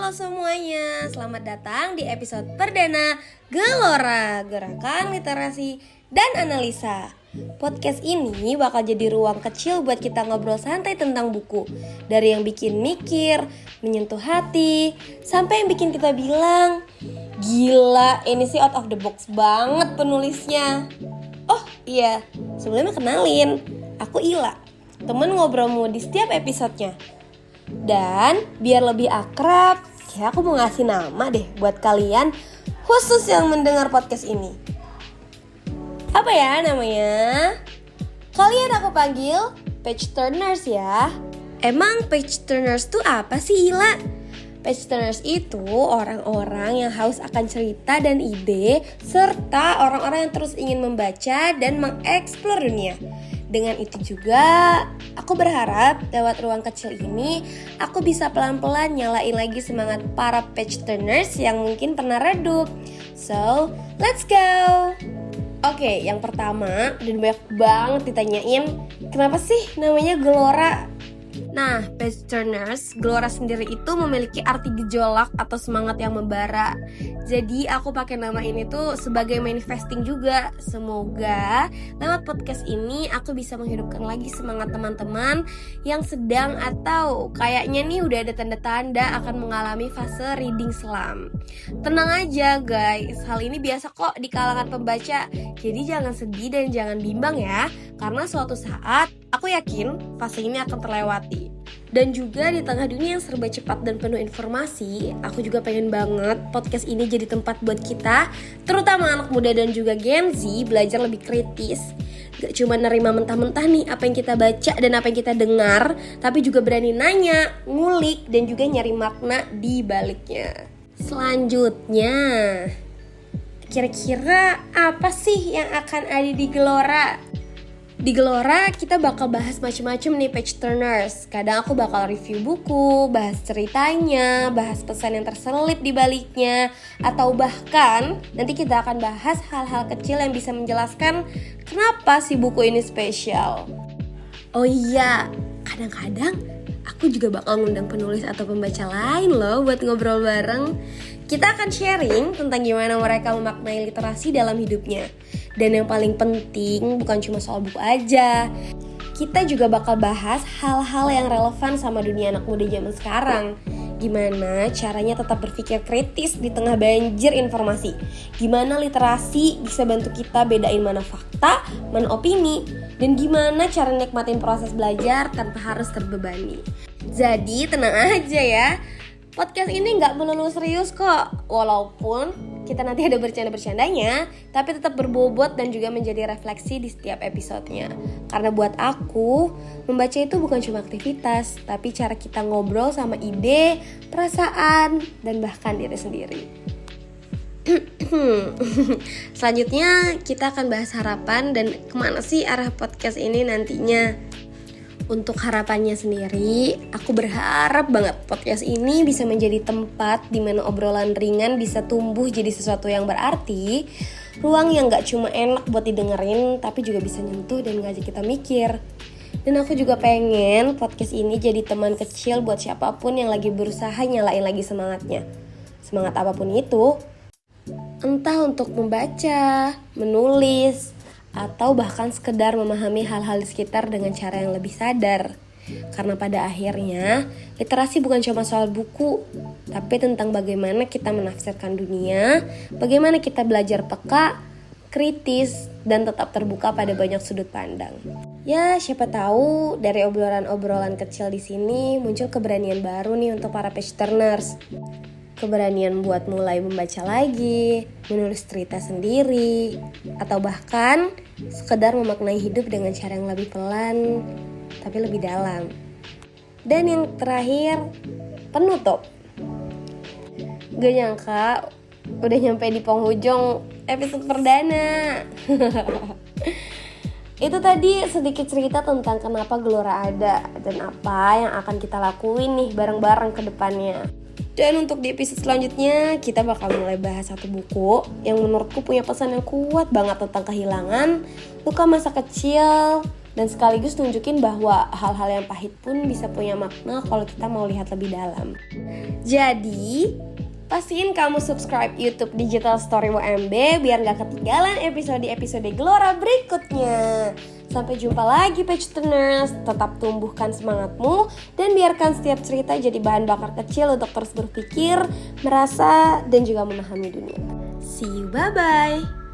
Halo semuanya, selamat datang di episode perdana Gelora, Gerakan Literasi dan Analisa. Podcast ini bakal jadi ruang kecil buat kita ngobrol santai tentang buku. Dari yang bikin mikir, menyentuh hati, sampai yang bikin kita bilang, gila ini sih out of the box banget penulisnya. Oh iya, sebelumnya kenalin, aku Ila, temen ngobrolmu di setiap episodenya. Dan biar lebih akrab, ya aku mau ngasih nama deh buat kalian khusus yang mendengar podcast ini. Apa ya namanya? Kalian aku panggil page turners ya. Emang page turners tuh apa sih, Ila? Page turners itu orang-orang yang haus akan cerita dan ide, serta orang-orang yang terus ingin membaca dan mengeksplor dunia. Dengan itu juga, aku berharap lewat ruang kecil ini, aku bisa pelan-pelan nyalain lagi semangat para page turners yang mungkin pernah redup. So, let's go! Oke, yang pertama, dan banyak banget ditanyain, kenapa sih namanya Gelora? Nah, page turners, Gelora sendiri itu memiliki arti gejolak atau semangat yang membara. Jadi aku pakai nama ini tuh sebagai manifesting juga. Semoga lewat podcast ini aku bisa menghidupkan lagi semangat teman-teman yang sedang atau kayaknya nih udah ada tanda-tanda akan mengalami fase reading slump. Tenang aja guys, hal ini biasa kok di kalangan pembaca. Jadi jangan sedih dan jangan bimbang ya, karena suatu saat aku yakin fase ini akan terlewati. Dan juga di tengah dunia yang serba cepat dan penuh informasi, aku juga pengen banget podcast ini jadi tempat buat kita, terutama anak muda dan juga Gen Z, belajar lebih kritis. Gak cuma nerima mentah-mentah nih apa yang kita baca dan apa yang kita dengar, tapi juga berani nanya, ngulik, dan juga nyari makna di baliknya. Selanjutnya, kira-kira apa sih yang akan ada di Gelora? Di Gelora kita bakal bahas macam-macam nih page turners. Kadang aku bakal review buku, bahas ceritanya, bahas pesan yang terselip di baliknya, atau bahkan nanti kita akan bahas hal-hal kecil yang bisa menjelaskan kenapa si buku ini spesial. Oh iya, kadang-kadang aku juga bakal ngundang penulis atau pembaca lain loh buat ngobrol bareng. Kita akan sharing tentang gimana mereka memaknai literasi dalam hidupnya. Dan yang paling penting bukan cuma soal buku aja. Kita juga bakal bahas hal-hal yang relevan sama dunia anak muda zaman sekarang. Gimana caranya tetap berpikir kritis di tengah banjir informasi. Gimana literasi bisa bantu kita bedain mana fakta, mana opini. Dan gimana cara nikmatin proses belajar tanpa harus terbebani. Jadi tenang aja ya. Podcast ini gak melulu serius kok, walaupun kita nanti ada bercanda-bercandanya, tapi tetap berbobot dan juga menjadi refleksi di setiap episodenya. Karena buat aku, membaca itu bukan cuma aktivitas, tapi cara kita ngobrol sama ide, perasaan, dan bahkan diri sendiri. Selanjutnya kita akan bahas harapan dan kemana sih arah podcast ini nantinya. Untuk harapannya sendiri, aku berharap banget podcast ini bisa menjadi tempat di mana obrolan ringan bisa tumbuh jadi sesuatu yang berarti, ruang yang gak cuma enak buat didengerin, tapi juga bisa nyentuh dan ngajak kita mikir. Dan aku juga pengen podcast ini jadi teman kecil buat siapapun yang lagi berusaha nyalain lagi semangatnya. Semangat apapun itu, entah untuk membaca, menulis, atau bahkan sekedar memahami hal-hal di sekitar dengan cara yang lebih sadar. Karena pada akhirnya, literasi bukan cuma soal buku, tapi tentang bagaimana kita menafsirkan dunia, bagaimana kita belajar peka, kritis, dan tetap terbuka pada banyak sudut pandang. Ya, siapa tahu dari obrolan-obrolan kecil di sini muncul keberanian baru nih untuk para page turners. Keberanian buat mulai membaca lagi, menulis cerita sendiri, atau bahkan sekedar memaknai hidup dengan cara yang lebih pelan, tapi lebih dalam. Dan yang terakhir, penutup. Gak nyangka udah nyampe di penghujung episode perdana. Itu tadi sedikit cerita tentang kenapa Gelora ada dan apa yang akan kita lakuin nih bareng-bareng ke depannya. Dan untuk di episode selanjutnya kita bakal mulai bahas satu buku yang menurutku punya pesan yang kuat banget tentang kehilangan, luka masa kecil, dan sekaligus nunjukin bahwa hal-hal yang pahit pun bisa punya makna kalau kita mau lihat lebih dalam. Jadi, pastiin kamu subscribe YouTube Digital Story UMB biar gak ketinggalan episode-episode Gelora berikutnya. Sampai jumpa lagi Page Turners, tetap tumbuhkan semangatmu dan biarkan setiap cerita jadi bahan bakar kecil untuk terus berpikir, merasa, dan juga memahami dunia. See you, bye-bye!